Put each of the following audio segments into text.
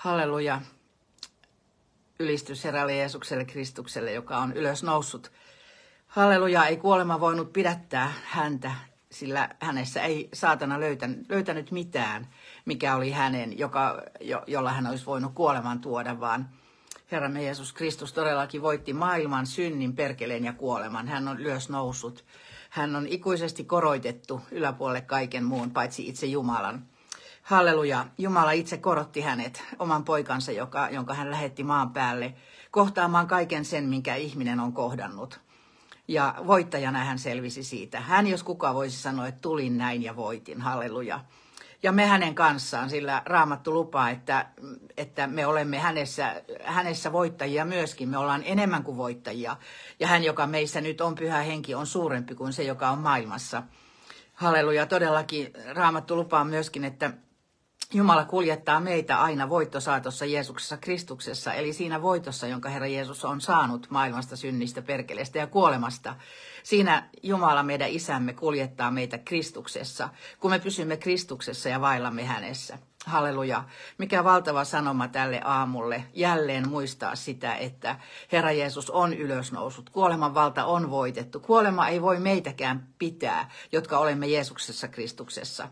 Halleluja. Ylistys Herralle Jeesukselle Kristukselle, joka on ylös noussut. Halleluja, ei kuolema voinut pidättää häntä, sillä hänessä ei saatana löytänyt mitään, mikä oli hänen, jolla hän olisi voinut kuoleman tuoda, vaan Herramme Jeesus Kristus todellakin voitti maailman, synnin, perkeleen ja kuoleman. Hän on ylös noussut. Hän on ikuisesti koroitettu yläpuolelle kaiken muun, paitsi itse Jumalan. Halleluja. Jumala itse korotti hänet, oman poikansa, jonka hän lähetti maan päälle, kohtaamaan kaiken sen, minkä ihminen on kohdannut. Ja voittajana hän selvisi siitä. Hän, jos kuka voisi sanoa, että tulin näin ja voitin. Halleluja. Ja me hänen kanssaan, sillä Raamattu lupaa, että me olemme hänessä voittajia myöskin. Me ollaan enemmän kuin voittajia. Ja hän, joka meissä nyt on, Pyhä Henki, on suurempi kuin se, joka on maailmassa. Halleluja. Todellakin Raamattu lupaa myöskin, että Jumala kuljettaa meitä aina voittosaatossa Jeesuksessa Kristuksessa, eli siinä voitossa, jonka Herra Jeesus on saanut maailmasta, synnistä, perkeleestä ja kuolemasta. Siinä Jumala, meidän isämme, kuljettaa meitä Kristuksessa, kun me pysymme Kristuksessa ja vaellamme hänessä. Halleluja. Mikä valtava sanoma tälle aamulle. Jälleen muistaa sitä, että Herra Jeesus on ylösnousut. Kuoleman valta on voitettu. Kuolema ei voi meitäkään pitää, jotka olemme Jeesuksessa Kristuksessa.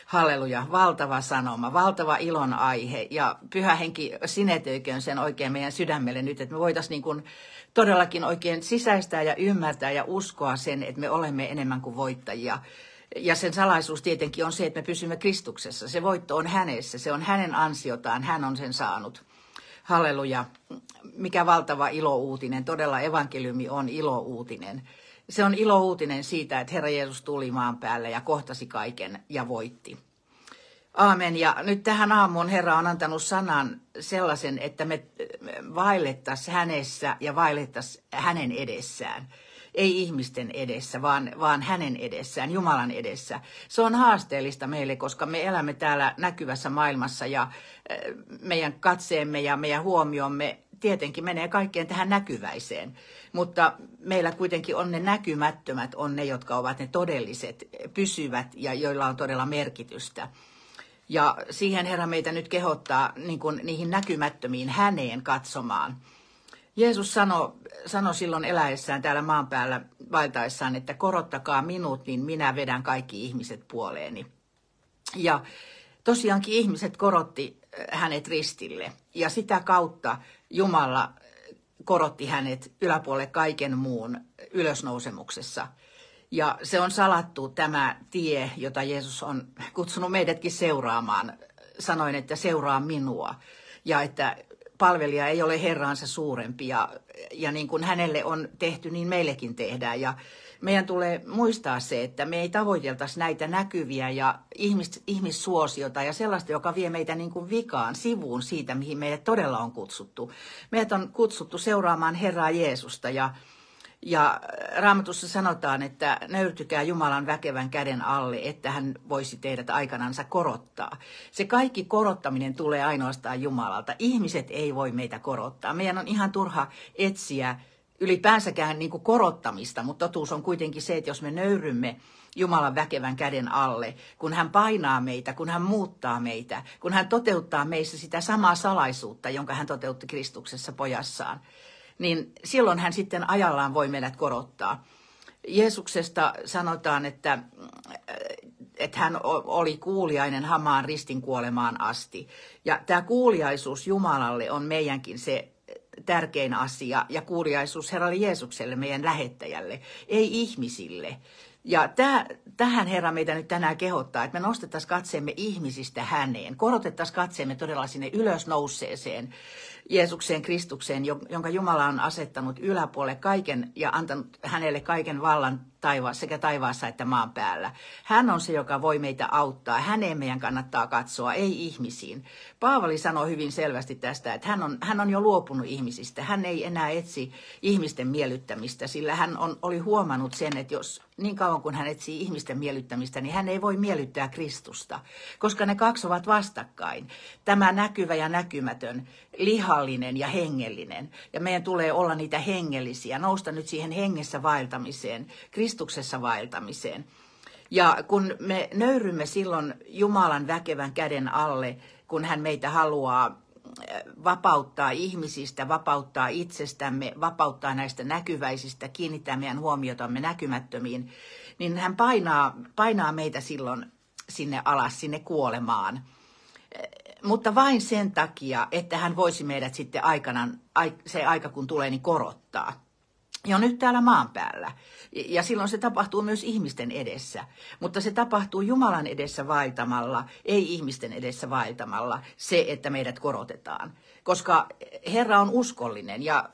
Halleluja, valtava sanoma, valtava ilon aihe ja Pyhä Henki sinetöiköön sen oikein meidän sydämelle nyt, että me voitaisiin niin kuin todellakin oikein sisäistää ja ymmärtää ja uskoa sen, että me olemme enemmän kuin voittajia. Ja sen salaisuus tietenkin on se, että me pysymme Kristuksessa. Se voitto on hänessä, se on hänen ansiotaan, hän on sen saanut. Halleluja, mikä valtava ilouutinen, todella evankeliumi on ilouutinen. Se on ilouutinen siitä, että Herra Jeesus tuli maan päälle ja kohtasi kaiken ja voitti. Aamen. Ja nyt tähän aamuun Herra on antanut sanan sellaisen, että me vaellettaisiin hänessä ja vaellettaisiin hänen edessään. Ei ihmisten edessä, vaan hänen edessään, Jumalan edessä. Se on haasteellista meille, koska me elämme täällä näkyvässä maailmassa ja meidän katseemme ja meidän huomiomme tietenkin menee kaikkeen tähän näkyväiseen. Mutta meillä kuitenkin on ne näkymättömät, on ne, jotka ovat ne todelliset, pysyvät ja joilla on todella merkitystä. Ja siihen Herra meitä nyt kehottaa niin kuin niihin näkymättömiin häneen katsomaan. Jeesus sanoi silloin eläessään täällä maan päällä vaeltaessaan, että korottakaa minut, niin minä vedän kaikki ihmiset puoleeni. Ja tosiaankin ihmiset korotti hänet ristille ja sitä kautta Jumala korotti hänet yläpuolelle kaiken muun ylösnousemuksessa. Ja se on salattu tämä tie, jota Jeesus on kutsunut meidätkin seuraamaan. Sanoin, että seuraa minua ja että palvelija ei ole herraansa suurempi ja niin kuin hänelle on tehty, niin meillekin tehdään. Ja meidän tulee muistaa se, että me ei tavoiteltaisi näitä näkyviä ja ihmissuosiota ja sellaista, joka vie meitä niin kuin vikaan, sivuun siitä, mihin meidät todella on kutsuttu. Meidät on kutsuttu seuraamaan Herraa Jeesusta ja Raamatussa sanotaan, että nöyrtykää Jumalan väkevän käden alle, että hän voisi teidät aikanansa korottaa. Se kaikki korottaminen tulee ainoastaan Jumalalta. Ihmiset ei voi meitä korottaa. Meidän on ihan turha etsiä ylipäänsäkään niin kuin korottamista, mutta totuus on kuitenkin se, että jos me nöyrymme Jumalan väkevän käden alle, kun hän painaa meitä, kun hän muuttaa meitä, kun hän toteuttaa meissä sitä samaa salaisuutta, jonka hän toteutti Kristuksessa pojassaan, niin silloin hän sitten ajallaan voi meidät korottaa. Jeesuksesta sanotaan, että hän oli kuuliainen hamaan ristin kuolemaan asti. Ja tämä kuuliaisuus Jumalalle on meidänkin se tärkein asia ja kuuliaisuus Herralle Jeesukselle, meidän lähettäjälle, ei ihmisille. Ja tähän Herra meitä nyt tänään kehottaa, että me nostettaisiin katseemme ihmisistä häneen, korotettaisiin katseemme todella sinne ylösnouseeseen Jeesukseen Kristukseen, jonka Jumala on asettanut yläpuolelle kaiken ja antanut hänelle kaiken vallan sekä taivaassa että maan päällä. Hän on se, joka voi meitä auttaa. Häneen meidän kannattaa katsoa, ei ihmisiin. Paavali sanoi hyvin selvästi tästä, että hän on jo luopunut ihmisistä. Hän ei enää etsi ihmisten miellyttämistä, sillä hän oli huomannut sen, että jos niin kauan kun hän etsii ihmisten miellyttämistä, niin hän ei voi miellyttää Kristusta, koska ne kaksi ovat vastakkain. Tämä näkyvä ja näkymätön, lihallinen ja hengellinen. Ja meidän tulee olla niitä hengellisiä, nousta nyt siihen hengessä vaeltamiseen, Kristuksessa vaeltamiseen. Ja kun me nöyrymme silloin Jumalan väkevän käden alle, kun hän meitä haluaa vapauttaa ihmisistä, vapauttaa itsestämme, vapauttaa näistä näkyväisistä, kiinnittää meidän huomiotamme näkymättömiin, niin hän painaa meitä silloin sinne alas, sinne kuolemaan. Mutta vain sen takia, että hän voisi meidät sitten se aika kun tulee, niin korottaa. Ja nyt täällä maan päällä. Ja silloin se tapahtuu myös ihmisten edessä. Mutta se tapahtuu Jumalan edessä vaeltamalla, ei ihmisten edessä vaeltamalla, se, että meidät korotetaan. Koska Herra on uskollinen ja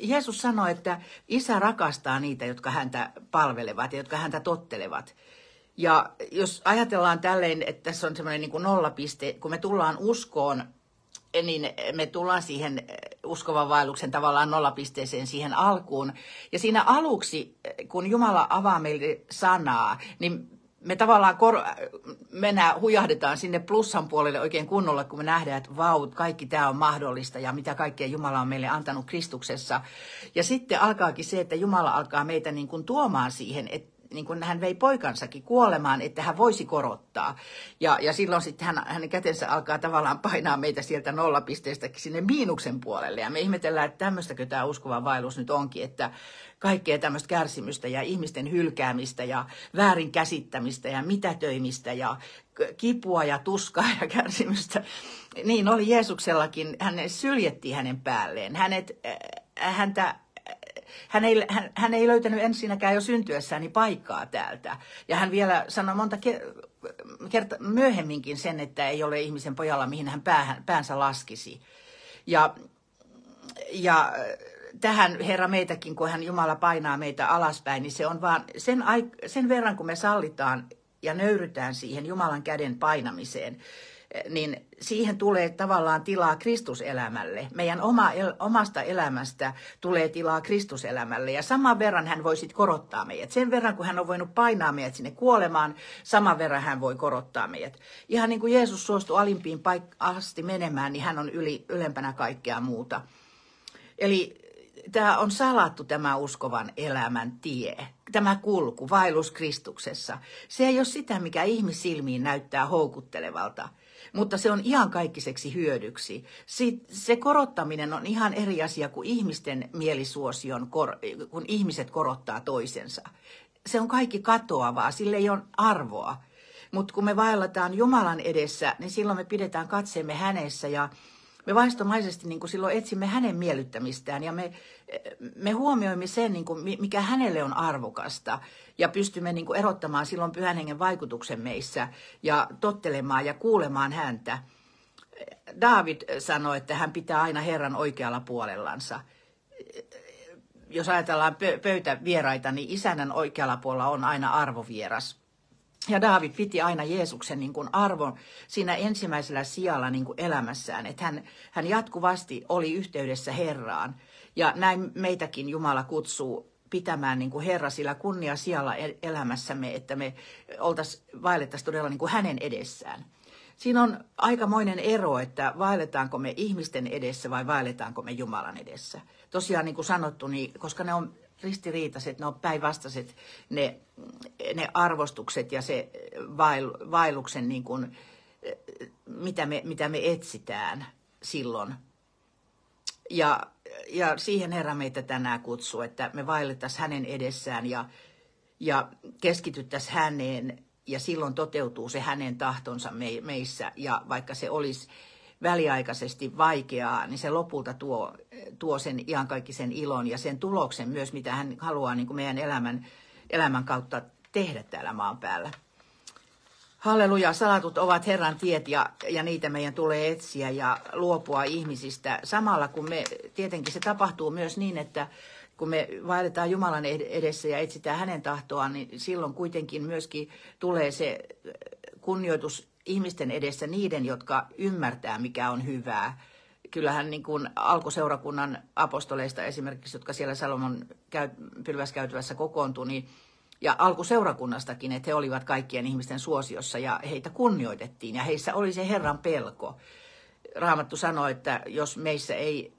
Jeesus sanoi, että Isä rakastaa niitä, jotka häntä palvelevat ja jotka häntä tottelevat. Ja jos ajatellaan tälleen, että tässä on semmoinen niin kuin nollapiste, kun me tullaan uskoon, niin me tullaan siihen uskovan vaelluksen tavallaan nollapisteeseen siihen alkuun. Ja siinä aluksi, kun Jumala avaa meille sanaa, niin me tavallaan hujahdetaan sinne plussan puolelle oikein kunnolla, kun me nähdään, että vau, kaikki tämä on mahdollista ja mitä kaikkea Jumala on meille antanut Kristuksessa. Ja sitten alkaakin se, että Jumala alkaa meitä niin kuin tuomaan siihen, että niin kuin hän vei poikansakin kuolemaan, että hän voisi korottaa. Ja silloin sitten hänen kätensä alkaa tavallaan painaa meitä sieltä nollapisteestä sinne miinuksen puolelle. Ja me ihmetellään, että tämmöistäkö tämä uskova vaellus nyt onkin, että kaikkea tämmöistä kärsimystä ja ihmisten hylkäämistä ja väärinkäsittämistä ja mitätöimistä ja kipua ja tuskaa ja kärsimystä. Niin oli Jeesuksellakin, hän syljettiin hänen päälleen. Hän ei löytänyt ensinnäkään jo syntyessäni paikkaa täältä. Ja hän vielä sanoi monta kertaa myöhemminkin sen, että ei ole ihmisen pojalla, mihin hän päänsä laskisi. Ja tähän Herra meitäkin, kun Jumala painaa meitä alaspäin, niin se on vaan sen verran, kun me sallitaan ja nöyrytään siihen Jumalan käden painamiseen, niin siihen tulee tavallaan tilaa Kristuselämälle. Meidän omasta elämästä tulee tilaa Kristuselämälle ja saman verran hän voi sitten korottaa meidät. Sen verran, kun hän on voinut painaa meidät sinne kuolemaan, saman verran hän voi korottaa meidät. Ihan niin kuin Jeesus suostui alimpiin asti menemään, niin hän on ylempänä kaikkea muuta. Eli tämä on salattu, tämä uskovan elämän tie, tämä kulku, vaellus Kristuksessa. Se ei ole sitä, mikä ihmissilmiin näyttää houkuttelevalta, mutta se on iankaikiseksi hyödyksi. Se korottaminen on ihan eri asia kuin ihmisten mielisuosion, kun ihmiset korottaa toisensa. Se on kaikki katoavaa, sille ei ole arvoa. Mutta kun me vaellataan Jumalan edessä, niin silloin me pidetään katseemme hänessä ja me vaistomaisesti niin kuin silloin etsimme hänen miellyttämistään ja me huomioimme sen, niin kuin, mikä hänelle on arvokasta ja pystymme niin kuin erottamaan silloin Pyhän Hengen vaikutuksen meissä ja tottelemaan ja kuulemaan häntä. Daavid sanoi, että hän pitää aina Herran oikealla puolellansa. Jos ajatellaan pöytävieraita, niin isännän oikealla puolella on aina arvovieras. Ja Daavid piti aina Jeesuksen niin kuin arvon siinä ensimmäisellä sijalla niin kuin elämässään, että hän jatkuvasti oli yhteydessä Herraan. Ja näin meitäkin Jumala kutsuu pitämään niin kuin Herra sillä kunnia sijalla elämässämme, että me vaellettaisiin todella niin kuin hänen edessään. Siinä on aikamoinen ero, että vaelletaanko me ihmisten edessä vai vaelletaanko me Jumalan edessä. Tosiaan niin kuin sanottu, niin, koska ne on ristiriitaiset, ne on päinvastaiset ne arvostukset ja se vaelluksen, niin kuin, mitä me etsitään silloin. Ja siihen Herra meitä tänään kutsuu, että me vaellettaisiin hänen edessään ja keskityttäisiin häneen ja silloin toteutuu se hänen tahtonsa meissä. Ja vaikka se olisi väliaikaisesti vaikeaa, niin se lopulta tuo sen iankaikkisen ilon ja sen tuloksen myös, mitä hän haluaa niin kuin meidän elämän kautta tehdä täällä maan päällä. Halleluja, salatut ovat Herran tiet ja niitä meidän tulee etsiä ja luopua ihmisistä. Samalla kun tietenkin se tapahtuu myös niin, että kun me vaelletaan Jumalan edessä ja etsitään hänen tahtoaan, niin silloin kuitenkin myöskin tulee se kunnioitus ihmisten edessä niiden, jotka ymmärtää, mikä on hyvää. Kyllähän niin kuin alkuseurakunnan apostoleista esimerkiksi, jotka siellä Salomon pylväskäytävässä kokoontui, niin, ja alkuseurakunnastakin, että he olivat kaikkien ihmisten suosiossa ja heitä kunnioitettiin ja heissä oli se Herran pelko. Raamattu sanoi, että jos meissä ei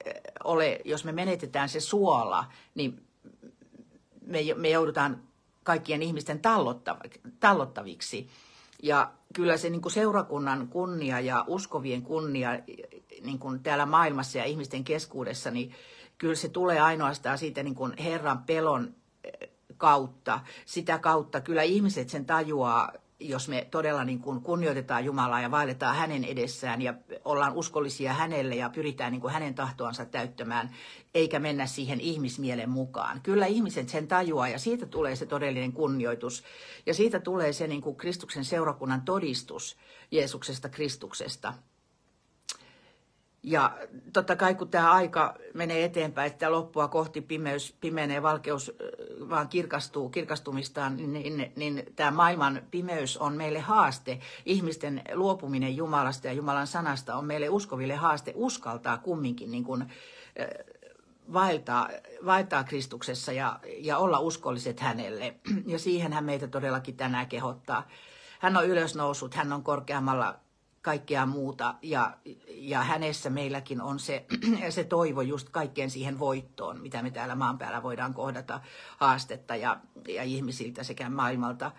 ole, jos me menetetään se suola, niin me joudutaan kaikkien ihmisten tallottaviksi. Ja kyllä se niin kuin seurakunnan kunnia ja uskovien kunnia niin kuin täällä maailmassa ja ihmisten keskuudessa, niin kyllä se tulee ainoastaan siitä niin kuin Herran pelon kautta. Sitä kautta kyllä ihmiset sen tajuaa, jos me todella niin kuin kunnioitetaan Jumalaa ja vaelletaan hänen edessään ja ollaan uskollisia hänelle ja pyritään niin kuin hänen tahtoansa täyttämään, eikä mennä siihen ihmismielen mukaan. Kyllä ihmiset sen tajuaa ja siitä tulee se todellinen kunnioitus ja siitä tulee se niin kuin Kristuksen seurakunnan todistus Jeesuksesta Kristuksesta. Ja totta kai kun tämä aika menee eteenpäin, että loppua kohti pimenee, valkeus vaan kirkastumistaan, niin tämä maailman pimeys on meille haaste. Ihmisten luopuminen Jumalasta ja Jumalan sanasta on meille uskoville haaste uskaltaa kumminkin niin kuin, vaeltaa Kristuksessa ja olla uskolliset hänelle. Ja siihen hän meitä todellakin tänään kehottaa. Hän on ylösnoussut, hän on korkeammalla kaikkea muuta ja hänessä meilläkin on se toivo just kaikkeen siihen voittoon, mitä me täällä maan päällä voidaan kohdata haastetta ja ihmisiltä sekä maailmalta.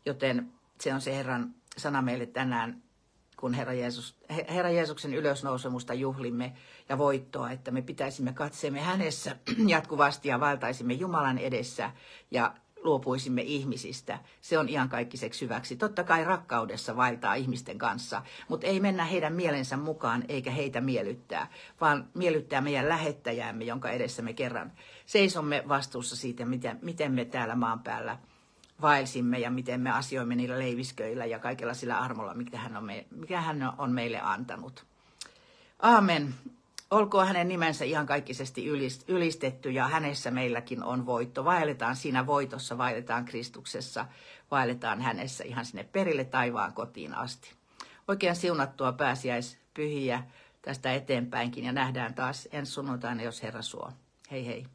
Joten se on se Herran sana meille tänään, kun Herra Jeesuksen ylösnousemusta juhlimme ja voittoa, että me pitäisimme katseemme hänessä jatkuvasti ja vaeltaisimme Jumalan edessä ja luopuisimme ihmisistä. Se on iankaikkaiseksi hyväksi. Totta kai rakkaudessa vaeltaa ihmisten kanssa, mutta ei mennä heidän mielensä mukaan eikä heitä miellyttää, vaan miellyttää meidän lähettäjäämme, jonka edessä me kerran seisomme vastuussa siitä, miten me täällä maan päällä vaelsimme ja miten me asioimme niillä leivisköillä ja kaikella sillä armolla, mikä hän on meille antanut. Aamen. Olkoon hänen nimensä iankaikkisesti ylistetty ja hänessä meilläkin on voitto. Vaelletaan siinä voitossa, vaelletaan Kristuksessa, vaelletaan hänessä ihan sinne perille taivaan kotiin asti. Oikein siunattua pääsiäispyhiä tästä eteenpäinkin ja nähdään taas ensi sunnuntaina, jos Herra suo. Hei hei.